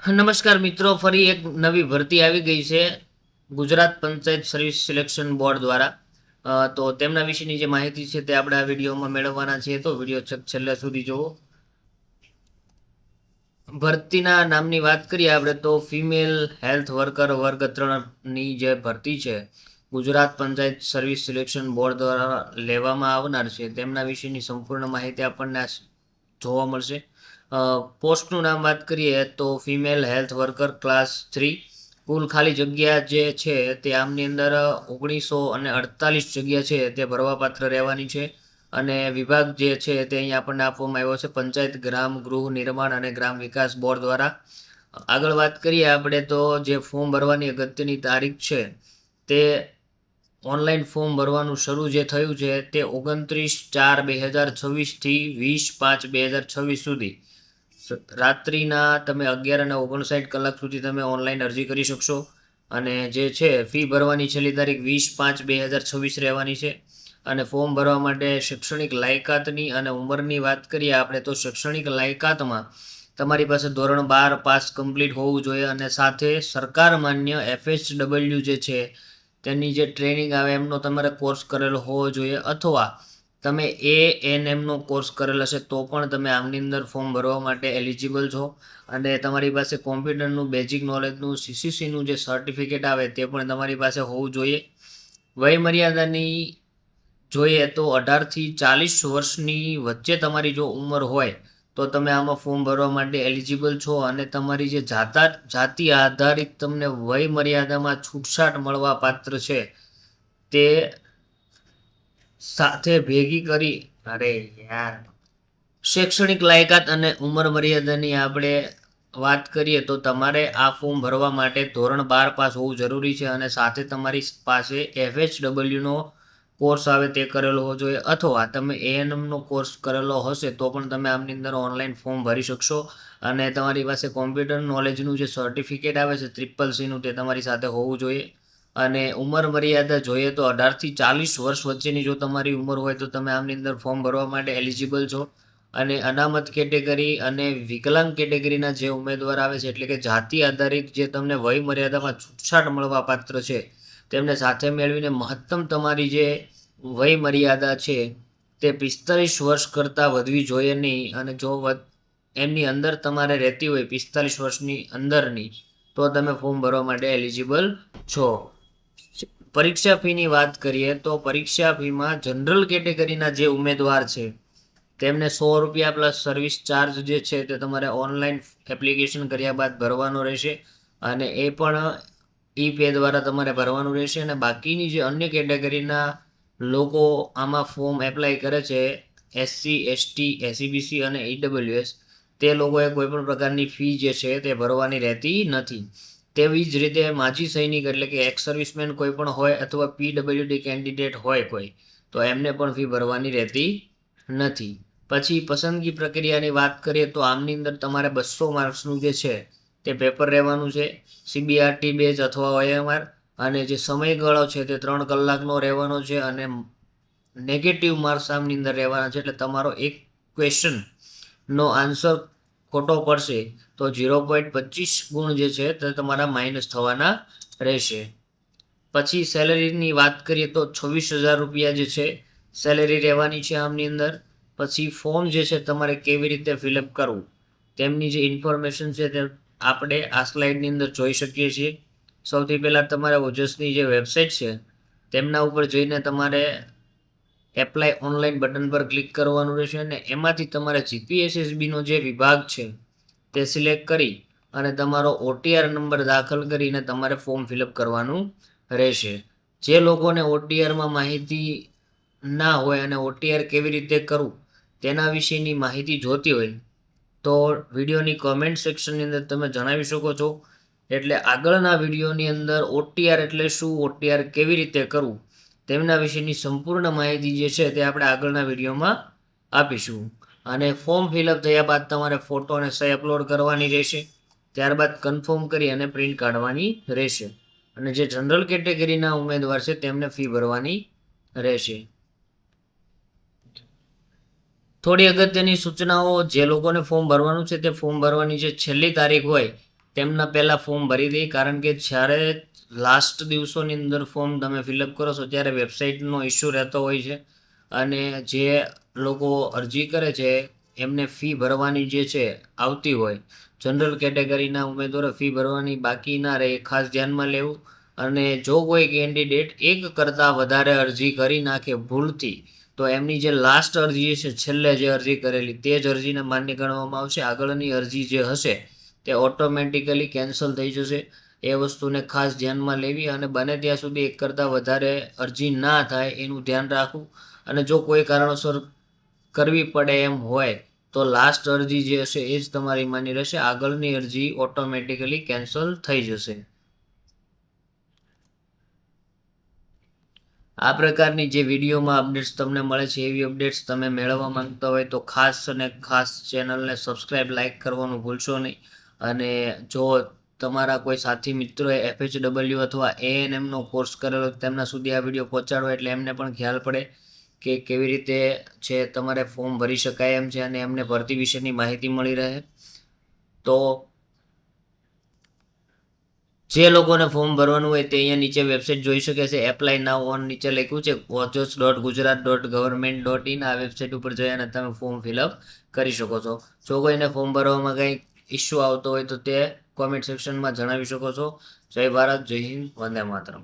નમસ્કાર મિત્રો, ફરી એક નવી ભરતી આવી ગઈ છે Gujarat panchayat service selection board દ્વારા. તો તેમના વિશેની જે માહિતી છે તે આપણે આ વિડીયોમાં મેળવવાના છીએ, તો વિડીયો છેલ્લે સુધી જુઓ. ભરતીના નામની વાત કરીએ આપણે તો ફિમેલ હેલ્થ વર્કર વર્ગ 3ની જે ભરતી છે Gujarat panchayat service selection board દ્વારા લેવામાં આવનાર છે તેમના વિશેની સંપૂર્ણ માહિતી આપણને જોવા મળશે. પોસ્ટનું નામ વાત કરીએ તો ફિમેલ હેલ્થ વર્કર ક્લાસ 3. કુલ ખાલી જગ્યા જે છે તે આમની અંદર 1948 જગ્યા છે તે ભરવાપાત્ર રહેવાની છે. અને વિભાગ જે છે તે અહીંયા આપણને આપવામાં આવ્યો છે પંચાયત ગ્રામ ગૃહ નિર્માણ અને ગ્રામ વિકાસ બોર્ડ દ્વારા. આગળ વાત કરીએ આપણે તો જે ફોર્મ ભરવાની અગત્યની તારીખ છે તે ઓનલાઈન ફોર્મ ભરવાનું શરૂ જે થયું છે તે 29/4/2026 થી 20/5/2026 સુધી રાત્રિના તમે 11:59 કલાક સુધી તમે ઓનલાઈન અરજી કરી શકશો. અને જે છે ફી ભરવાની છેલ્લી તારીખ 20/5/2026 રહેવાની છે. અને ફોર્મ ભરવા માટે શૈક્ષણિક લાયકાતની અને ઉંમરની વાત કરીએ આપણે તો શૈક્ષણિક લાયકાતમાં તમારી પાસે ધોરણ 12 પાસ કમ્પ્લીટ હોવું જોઈએ અને સાથે સરકાર માન્ય FHW જે છે તેની જે ટ્રેનિંગ આવે એમનો તમારે કોર્સ કરેલો હોવો જોઈએ, અથવા તમે ANMનો કોર્સ કરેલ હશે તો પણ તમે આમની અંદર ફોર્મ ભરવા માટે એલિજિબલ છો. અને તમારી પાસે કોમ્પ્યુટરનું બેઝિક નોલેજનું CCCનું જે સર્ટિફિકેટ આવે તે પણ તમારી પાસે હોવું જોઈએ. વયમર્યાદાની જોઈએ તો 18 થી 40 વર્ષની વચ્ચે તમારી જો ઉંમર હોય તો તમે આમાં ફોર્મ ભરવા માટે એલિજિબલ છો. અને તમારી જે જાતિ આધારિત તમને વયમર્યાદામાં છૂટછાટ મળવા પાત્ર છે તે સાથે ભેગી કરી શૈક્ષણિક લાયકાત અને ઉંમર મર્યાદાની આપણે વાત કરીએ તો તમારે આ ફોર્મ ભરવા માટે ધોરણ 12 પાસ હોવું જરૂરી છે અને સાથે તમારી પાસે FHWનો કોર્સ આવે તે કરેલો હોવો જોઈએ, અથવા તમે ANMનો કોર્સ કરેલો હશે તો પણ તમે આમની અંદર ઓનલાઈન ફોર્મ ભરી શકશો. અને તમારી પાસે કોમ્પ્યુટર નોલેજનું જે સર્ટિફિકેટ આવે છે CCCનું તે તમારી સાથે હોવું જોઈએ. અને ઉંમર મર્યાદા જોઈએ તો 18 થી 40 વર્ષ વચ્ચેની જો તમારી ઉંમર હોય તો તમે આમની અંદર ફોર્મ ભરવા માટે એલિજિબલ છો. અને અનામત કેટેગરી અને વિકલાંગ કેટેગરીના જે ઉમેદવાર આવે છે એટલે કે જાતિ આધારિત જે તમને વય મર્યાદામાં છૂટછાટ મળવા પાત્ર છે તેમને સાથે મેળવીને મહત્તમ તમારી જે વય મર્યાદા છે તે 45 વર્ષ કરતાં વધવી જોઈએ નહીં. અને જો એમની અંદર તમારે રહેતી હોય 45 વર્ષની અંદરની તો તમે ફોર્મ ભરવા માટે એલિજિબલ છો. પરીક્ષા ફીની વાત કરીએ તો પરીક્ષા ફીમાં જનરલ કેટેગરીના જે ઉમેદવાર છે તેમને ₹100 પ્લસ સર્વિસ ચાર્જ જે છે તે તમારે ઓનલાઈન એપ્લિકેશન કર્યા બાદ ભરવાનો રહેશે. અને એ પણ E-Pay દ્વારા તમારે ભરવાનું રહેશે. અને બાકીની જે અન્ય કેટેગરીના લોકો આમાં ફોર્મ એપ્લાય કરે છે SC, ST, SEBC અને EWS તે લોકોએ કોઈપણ પ્રકારની ફી જે છે તે ભરવાની રહેતી નથી. તેવી જ રીતે માજી સૈનિક એટલે કે એક્સ સર્વિસમેન કોઈ પણ હોય અથવા PWD કેન્ડિડેટ હોય કોઈ તો એમને પણ ફી ભરવાની રહેતી નથી. પછી પસંદગી પ્રક્રિયાની વાત કરીએ તો આમની અંદર તમારે 200 માર્ક્સનું જે છે તે પેપર રહેવાનું છે, CBRT બેઝ અથવા OMR. અને જે સમયગાળો છે તે 3 કલાકનો રહેવાનો છે. અને નેગેટિવ માર્ક્સ આમની અંદર રહેવાના છે, એટલે તમારો એક ક્વેશ્ચનનો આન્સર ખોટો પડશે તો 0.25 ગુણ જે છે તે તમારા માઇનસ થવાના રહેશે. પછી સેલેરીની વાત કરીએ તો ₹26,000 જે છે સેલેરી રહેવાની છે આમની અંદર. પછી ફોર્મ જે છે તમારે કેવી રીતે ફિલઅપ કરવું તેમની જે ઇન્ફોર્મેશન છે તે આપણે આ સ્લાઇડની અંદર જોઈ શકીએ છીએ. સૌથી પહેલાં તમારે ઓજસની જે વેબસાઇટ છે તેમના ઉપર જઈને તમારે એપ્લાય ઓનલાઈન બટન પર ક્લિક કરવાનું રહેશે. અને એમાંથી તમારે GPSSBનો જે વિભાગ છે તે સિલેક્ટ કરી અને તમારો OTR નંબર દાખલ કરીને તમારે ફોર્મ ફિલઅપ કરવાનું રહેશે. જે લોકોને OTRમાં માહિતી ના હોય અને OTR કેવી રીતે કરવું તેના વિશેની માહિતી જોતી હોય તો વિડીયોની કોમેન્ટ સેક્શનની અંદર તમે જણાવી શકો છો. એટલે આગળના વિડીયોની અંદર OTR એટલે શું, OTR કેવી રીતે કરવું તેમના વિશેની સંપૂર્ણ માહિતી જે છે તે આપણે આગળના વિડીયોમાં આપીશું. અને ફોર્મ ફિલઅપ થયા બાદ તમારે ફોટો અને સહી અપલોડ કરવાની રહેશે. ત્યારબાદ કન્ફર્મ કરી અને પ્રિન્ટ કાઢવાની રહેશે. અને જે જનરલ કેટેગરીના ઉમેદવાર છે તેમને ફી ભરવાની રહેશે. થોડી અગત્યની સૂચનાઓ, જે લોકોને ફોર્મ ભરવાનું છે તે ફોર્મ ભરવાની જે છેલ્લી તારીખ હોય તેમના પહેલાં ફોર્મ ભરી દે, કારણ કે જ્યારે લાસ્ટ દિવસોની અંદર ફોર્મ તમે ફિલઅપ કરો છો ત્યારે વેબસાઇટનો ઇસ્યુ રહેતો હોય છે અને જે લોકો અરજી કરે છે એમને ફી ભરવાની જે છે આવતી હોય, જનરલ કેટેગરીના ઉમેદવારો ફી ભરવાની બાકી ના રહે, ખાસ ધ્યાનમાં લેવું. અને જો કોઈ કેન્ડિડેટ એક કરતાં વધારે અરજી કરી નાખે ભૂલથી, તો એમની જે લાસ્ટ અરજી છે, છેલ્લે જે અરજી કરેલી, તે જ અરજીને માન્ય ગણવામાં આવશે. આગળની અરજી જે હશે તે ઓટોમેટિકલી કેન્સલ થઈ જશે. એ વસ્તુને ખાસ ધ્યાનમાં લેવી અને બને ત્યાં સુધી એક કરતાં વધારે અરજી ના થાય એનું ધ્યાન રાખવું. અને જો કોઈ કારણોસર કરવી પડે એમ હોય તો લાસ્ટ અરજી જે હશે એ જ તમારી માન્ય રહેશે. આગળની અરજી ઓટોમેટિકલી કેન્સલ થઈ જશે. આ પ્રકારની જે વિડીયોમાં અપડેટ્સ તમને મળે છે એવી અપડેટ્સ તમે મેળવવા માંગતા હોય તો ખાસ અને ખાસ ચેનલને સબસ્ક્રાઈબ, લાઇક કરવાનું ભૂલશો નહીં. અને જો તમારા કોઈ સાથી મિત્રોએ FHW અથવા ANMનો કોર્સ કરેલો તેમના સુધી આ વિડીયો પહોંચાડો, એટલે એમને પણ ખ્યાલ પડે કે કેવી રીતે છે તમારે ફોર્મ ભરી શકાય એમ છે અને એમને ભરતી વિશેની માહિતી મળી રહે. તો જે લોકોને ફોર્મ ભરવાનું હોય તે અહીંયા નીચે વેબસાઇટ જોઈ શકે છે. એપ્લાય નાઉ ઓન નીચે લખ્યું છે coachos.gujarat.government.in. આ વેબસાઇટ ઉપર જઈ અને તમે ફોર્મ ફિલઅપ કરી શકો છો. જો કોઈને ફોર્મ ભરવામાં કંઈ ઇસ્યુ આવતો હોય તો તે કોમેન્ટ સેક્શનમાં જણાવી શકો છો. જય ભારત, જય હિન્દ, વંદે માતરમ.